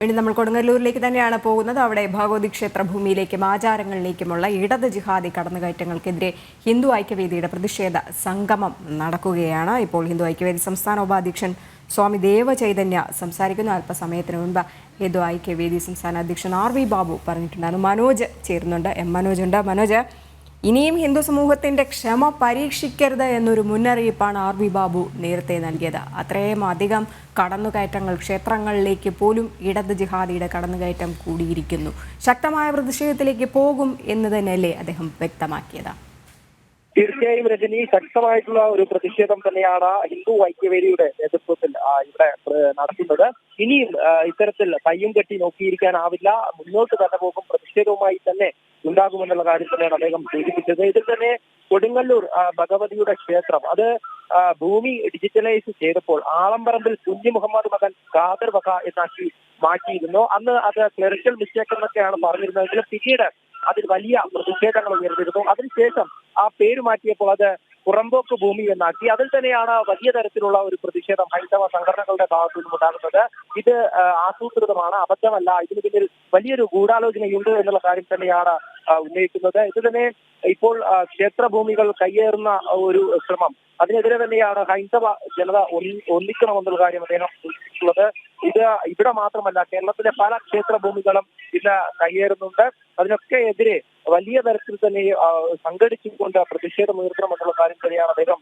ഇനി നമ്മൾ കൊടുങ്ങല്ലൂരിലേക്ക് തന്നെയാണ് പോകുന്നത്. അവിടെ ഭഗവതി ക്ഷേത്ര ഭൂമിയിലേക്കും ആചാരങ്ങളിലേക്കുമുള്ള ഇടത് ജിഹാദി കടന്നുകയറ്റങ്ങൾക്കെതിരെ ഹിന്ദു ഐക്യവേദിയുടെ പ്രതിഷേധ സംഗമം നടക്കുകയാണ്. ഇപ്പോൾ ഹിന്ദു ഐക്യവേദി സംസ്ഥാന ഉപാധ്യക്ഷൻ സ്വാമി ദേവചൈതന്യ സംസാരിക്കുന്നു. അല്പസമയത്തിന് മുൻപ് ഹിന്ദു ഐക്യവേദി സംസ്ഥാന അധ്യക്ഷൻ RV ബാബു പറഞ്ഞിട്ടുണ്ടായിരുന്നു. മനോജ് ചേരുന്നുണ്ട്. മനോജ് ഉണ്ട്. മനോജ്, ഇനിയും ഹിന്ദു സമൂഹത്തിന്റെ ക്ഷമ പരീക്ഷിക്കരുത് എന്നൊരു മുന്നറിയിപ്പാണ് RV ബാബു നേരത്തെ നൽകിയത്. അത്രയും അധികം കടന്നുകയറ്റങ്ങൾ, ക്ഷേത്രങ്ങളിലേക്ക് പോലും ഇടത് ജിഹാദിയുടെ കടന്നുകയറ്റം കൂടിയിരിക്കുന്നു. ശക്തമായ പ്രതിഷേധത്തിലേക്ക് പോകും എന്ന് തന്നെയല്ലേ അദ്ദേഹം വ്യക്തമാക്കിയത്? തീർച്ചയായും രജനി, ശക്തമായിട്ടുള്ള ഒരു പ്രതിഷേധം തന്നെയാണ് ഹിന്ദു ഐക്യവേദിയുടെ നേതൃത്വത്തിൽ ഇവിടെ നടത്തുന്നത്. ഇനിയും ഇത്തരത്തിൽ കയ്യും കെട്ടി നോക്കിയിരിക്കാനാവില്ല, മുന്നോട്ട് തന്നെ പോകും, പ്രതിഷേധവുമായി തന്നെ ഉണ്ടാകുമെന്നുള്ള കാര്യം തന്നെയാണ് അദ്ദേഹം സൂചിപ്പിച്ചത്. ഇതിൽ തന്നെ കൊടുങ്ങല്ലൂർ ഭഗവതിയുടെ ക്ഷേത്രം അത് ഭൂമി ഡിജിറ്റലൈസ് ചെയ്തപ്പോൾ ആളംപറമ്പിൽ കുഞ്ഞു മുഹമ്മദ് മകൻ ഖാദർ വക എന്നാക്കി മാറ്റിയിരുന്നു. അന്ന് അത് ക്ലറിക്കൽ മിസ്റ്റേക്ക് എന്നൊക്കെയാണ് പറഞ്ഞിരുന്നതെങ്കിലും പിന്നീട് അതിൽ വലിയ പ്രതിഷേധങ്ങൾ ഉയർന്നിരുന്നു. അതിനുശേഷം ആ പേര് മാറ്റിയപ്പോൾ അത് പുറമ്പോക്ക് ഭൂമി എന്നാക്കി. അതിൽ തന്നെയാണ് വലിയ തരത്തിലുള്ള ഒരു പ്രതിഷേധം ഹൈന്ദവ സംഘടനകളുടെ ഭാഗത്തു നിന്നും ഉണ്ടാകുന്നത്. ഇത് ആസൂത്രിതമാണ്, അബദ്ധമല്ല, ഇതിന് പിന്നിൽ വലിയൊരു ഗൂഢാലോചനയുണ്ട് എന്നുള്ള കാര്യം തന്നെയാണ് ഉന്നയിക്കുന്നത്. ഇത് തന്നെ ഇപ്പോൾ ക്ഷേത്രഭൂമികൾ കയ്യേറുന്ന ഒരു ശ്രമം, അതിനെതിരെ തന്നെയാണ് ഹൈന്ദവ ജനത ഒന്നിക്കണമെന്നുള്ള കാര്യം അദ്ദേഹം സൂചിപ്പിച്ചിട്ടുള്ളത്. ഇത് ഇവിടെ മാത്രമല്ല, കേരളത്തിലെ പല ക്ഷേത്രഭൂമികളും ഇന്ന് കയ്യേറുന്നുണ്ട്. അതിനൊക്കെ എതിരെ വലിയ തരത്തിൽ തന്നെ സംഘടിച്ചുകൊണ്ട് പ്രതിഷേധം ഉയർത്തണമെന്നുള്ള കാര്യം തന്നെയാണ് അദ്ദേഹം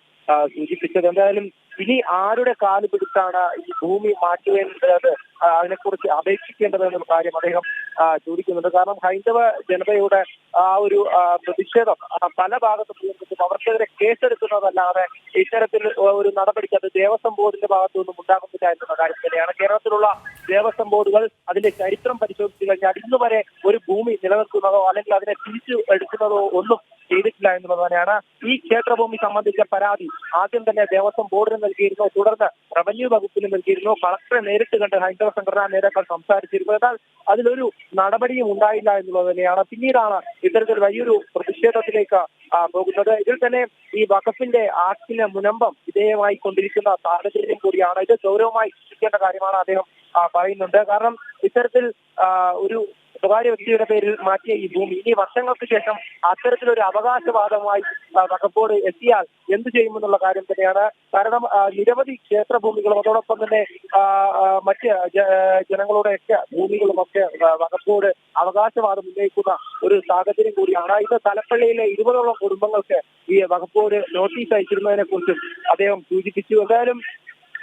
സൂചിപ്പിച്ചത്. എന്തായാലും ഇനി ആരുടെ കാല് പിടിച്ചാണ് ഈ ഭൂമി മാറ്റുവേണ്ടത്, അതിനെക്കുറിച്ച് അപേക്ഷിക്കേണ്ടത് എന്നുള്ള കാര്യം അദ്ദേഹം ചോദിക്കുന്നുണ്ട്. കാരണം ഹൈന്ദവ ജനതയുടെ ആ ഒരു പ്രതിഷേധം പല ഭാഗത്തും ഉയർന്നിട്ടും അവർക്കെതിരെ കേസെടുക്കുന്നതല്ലാതെ ഇത്തരത്തിൽ ഒരു നടപടിക്ക് അത് ദേവസ്വം ബോർഡിന്റെ ഭാഗത്തു നിന്നും ഉണ്ടാകുന്നില്ല എന്നുള്ള കാര്യം തന്നെയാണ്. കേരളത്തിലുള്ള ദേവസ്വം ബോർഡുകൾ അതിന്റെ ചരിത്രം പരിശോധിച്ചു കഴിഞ്ഞാൽ ഇന്ന് വരെ ഒരു ഭൂമി നിലനിർത്തുന്നതോ അല്ലെങ്കിൽ അതിനെ തിരിച്ചു എടുക്കുന്നതോ ഒന്നും ചെയ്തിട്ടില്ല എന്നുള്ളത് തന്നെയാണ്. ഈ ക്ഷേത്രഭൂമി സംബന്ധിച്ച പരാതി ആദ്യം തന്നെ ദേവസ്വം ബോർഡിന് നൽകിയിരുന്നു, തുടർന്ന് റവന്യൂ വകുപ്പിന് നൽകിയിരുന്നു. കളക്ടറെ നേരിട്ട് കണ്ട് ഹൈന്ദവ സംഘടനാ നേതാക്കൾ സംസാരിച്ചിരുന്നു. എന്നാൽ അതിലൊരു നടപടിയും ഉണ്ടായില്ല എന്നുള്ളത് തന്നെയാണ്. പിന്നീടാണ് ഇത്തരത്തിൽ വലിയൊരു പ്രതിഷേധത്തിലേക്ക് പോകുന്നത്. ഇതിൽ തന്നെ ഈ വഖഫിന്റെ ആക്ടിന് മുനമ്പം വിധേയമായി കൊണ്ടിരിക്കുന്ന സാഹചര്യം കൂടിയാണ്. ഇത് ഗൗരവമായി ചിന്തിക്കേണ്ട കാര്യമാണ് അദ്ദേഹം പറയുന്നുണ്ട്. കാരണം ഇത്തരത്തിൽ ഒരു സ്വകാര്യ വ്യക്തിയുടെ പേരിൽ മാറ്റിയ ഈ ഭൂമി ഇനി വർഷങ്ങൾക്ക് ശേഷം അത്തരത്തിലൊരു അവകാശവാദമായി വഖഫ് ബോർഡ് എത്തിയാൽ എന്തു ചെയ്യുമെന്നുള്ള കാര്യം തന്നെയാണ്. കാരണം നിരവധി ക്ഷേത്രഭൂമികളും അതോടൊപ്പം തന്നെ മറ്റ് ജനങ്ങളുടെയൊക്കെ ഭൂമികളുമൊക്കെ വഖഫ് ബോർഡ് അവകാശവാദം ഉന്നയിക്കുന്ന ഒരു സാഹചര്യം കൂടിയാണ്. ഇത് തലപ്പള്ളിയിലെ 20ഓളം കുടുംബങ്ങൾക്ക് ഈ വഖഫ് ബോർഡ് നോട്ടീസ് അയച്ചിരുന്നതിനെ കുറിച്ചും അദ്ദേഹം സൂചിപ്പിച്ചു. എന്തായാലും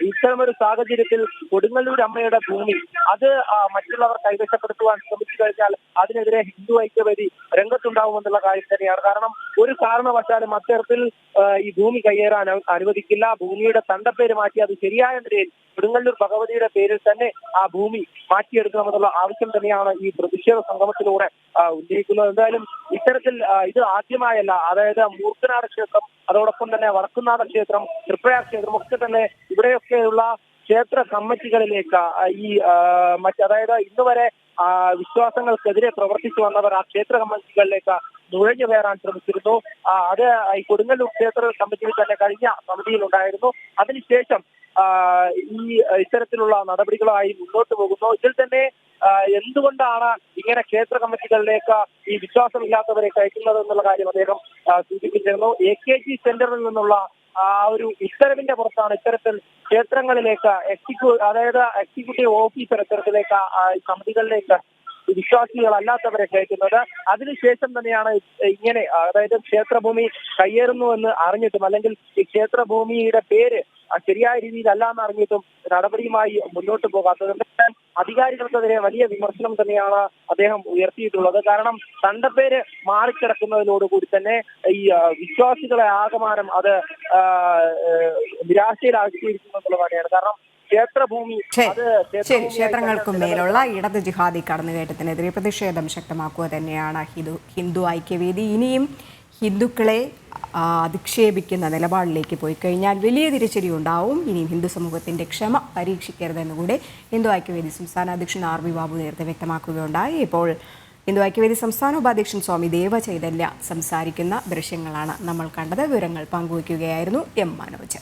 ഇത്തരമൊരു സാഹചര്യത്തിൽ കൊടുങ്ങല്ലൂർ അമ്മയുടെ ഭൂമി അത് മറ്റുള്ളവർ കൈവശപ്പെടുത്തുവാൻ ശ്രമിച്ചു കഴിഞ്ഞാൽ അതിനെതിരെ ഹിന്ദു ഐക്യവേദി രംഗത്തുണ്ടാവുമെന്നുള്ള കാര്യം തന്നെയാണ്. കാരണം ഒരു കാരണവശാലും അത്തരത്തിൽ ഈ ഭൂമി കയ്യേറാൻ അനുവദിക്കില്ല. ഭൂമിയുടെ തണ്ടപ്പേര് മാറ്റി അത് ശരിയായ നിലയിൽ കൊടുങ്ങല്ലൂർ ഭഗവതിയുടെ പേരിൽ തന്നെ ആ ഭൂമി മാറ്റിയെടുക്കണമെന്നുള്ള ആവശ്യം തന്നെയാണ് ഈ പ്രതിഷേധ സംഗമത്തിലൂടെ ഉന്നയിക്കുന്നത്. എന്തായാലും ഇത്തരത്തിൽ ഇത് ആദ്യമായല്ല, അതായത് മൂർക്കനാട് ക്ഷേത്രം അതോടൊപ്പം തന്നെ വടക്കുംനാഥ ക്ഷേത്രം, തൃപ്രയാർ ക്ഷേത്രം ഒക്കെ തന്നെ ഇവിടെയൊക്കെയുള്ള ക്ഷേത്ര കമ്മിറ്റികളിലേക്ക് ഈ അതായത് ഇന്ന് വരെ വിശ്വാസങ്ങൾക്കെതിരെ പ്രവർത്തിച്ചു വന്നവർ ആ ക്ഷേത്ര കമ്മിറ്റികളിലേക്ക് നുഴഞ്ഞു കയറാൻ ശ്രമിച്ചിരുന്നു. അത് ഈ കൊടുങ്ങല്ലൂർ ക്ഷേത്ര കമ്മിറ്റിയിൽ തന്നെ കഴിഞ്ഞ സമിതിയിൽ ഉണ്ടായിരുന്നു. അതിനുശേഷം ഈ ഇത്തരത്തിലുള്ള നടപടികളായി മുന്നോട്ട് പോകുന്നു. ഇതിൽ തന്നെ എന്തുകൊണ്ടാണ് ഇങ്ങനെ ക്ഷേത്ര കമ്മിറ്റികളിലേക്ക് ഈ വിശ്വാസമില്ലാത്തവരെ കയറ്റുന്നത് എന്നുള്ള കാര്യം അദ്ദേഹം സൂചിപ്പിച്ചിരുന്നു. AKG സെന്ററിൽ നിന്നുള്ള ആ ഒരു ഉത്തരവിന്റെ പുറത്താണ് ഇത്തരത്തിൽ ക്ഷേത്രങ്ങളിലേക്ക് എക്സിക്യൂട്ടീവ് ഓഫീസർ ഇത്തരത്തിലേക്ക് സമിതികളിലേക്ക് വിശ്വാസികളല്ലാത്തവരെ കയറ്റുന്നത്. അതിനുശേഷം തന്നെയാണ് ഇങ്ങനെ, അതായത് ക്ഷേത്രഭൂമി കയ്യേറുന്നുവെന്ന് അറിഞ്ഞിട്ടും അല്ലെങ്കിൽ ഈ ക്ഷേത്രഭൂമിയുടെ പേര് ശരിയായ രീതിയിലല്ല എന്ന് അറിഞ്ഞിട്ടും നടപടിയുമായി മുന്നോട്ട് പോകാത്തത്. അധികാരികൾക്കെതിരെ വലിയ വിമർശനം തന്നെയാണ് അദ്ദേഹം ഉയർത്തിയിട്ടുള്ളത്. കാരണം തണ്ടപ്പേര് മാറിക്കിടക്കുന്നതിനോടുകൂടി തന്നെ ഈ വിശ്വാസികളെ ആകമാനം അത് നിരാശയിലാക്കിയിരിക്കുന്നു എന്നുള്ളതാണ്. കാരണം ക്ഷേത്രങ്ങൾക്കും മേലുള്ള ഇടത് ജിഹാദി കടന്നുകയറ്റത്തിനെതിരെ പ്രതിഷേധം ശക്തമാക്കുക തന്നെയാണ് ഹിന്ദു ഐക്യവേദി. ഇനിയും ഹിന്ദുക്കളെ അധിക്ഷേപിക്കുന്ന നിലപാടിലേക്ക് പോയി കഴിഞ്ഞാൽ വലിയ തിരിച്ചടി ഉണ്ടാവും. ഇനിയും ഹിന്ദു സമൂഹത്തിന്റെ ക്ഷമ പരീക്ഷിക്കരുതെന്നുകൂടെ ഹിന്ദു ഐക്യവേദി സംസ്ഥാന അധ്യക്ഷൻ RV ബാബു നേരത്തെ വ്യക്തമാക്കുകയുണ്ടായി. ഇപ്പോൾ ഹിന്ദു ഐക്യവേദി സംസ്ഥാന ഉപാധ്യക്ഷൻ സ്വാമി ദേവചൈതന്യ സംസാരിക്കുന്ന ദൃശ്യങ്ങളാണ് നമ്മൾ കണ്ടത്. വിവരങ്ങൾ പങ്കുവയ്ക്കുകയായിരുന്നു മനോജ്.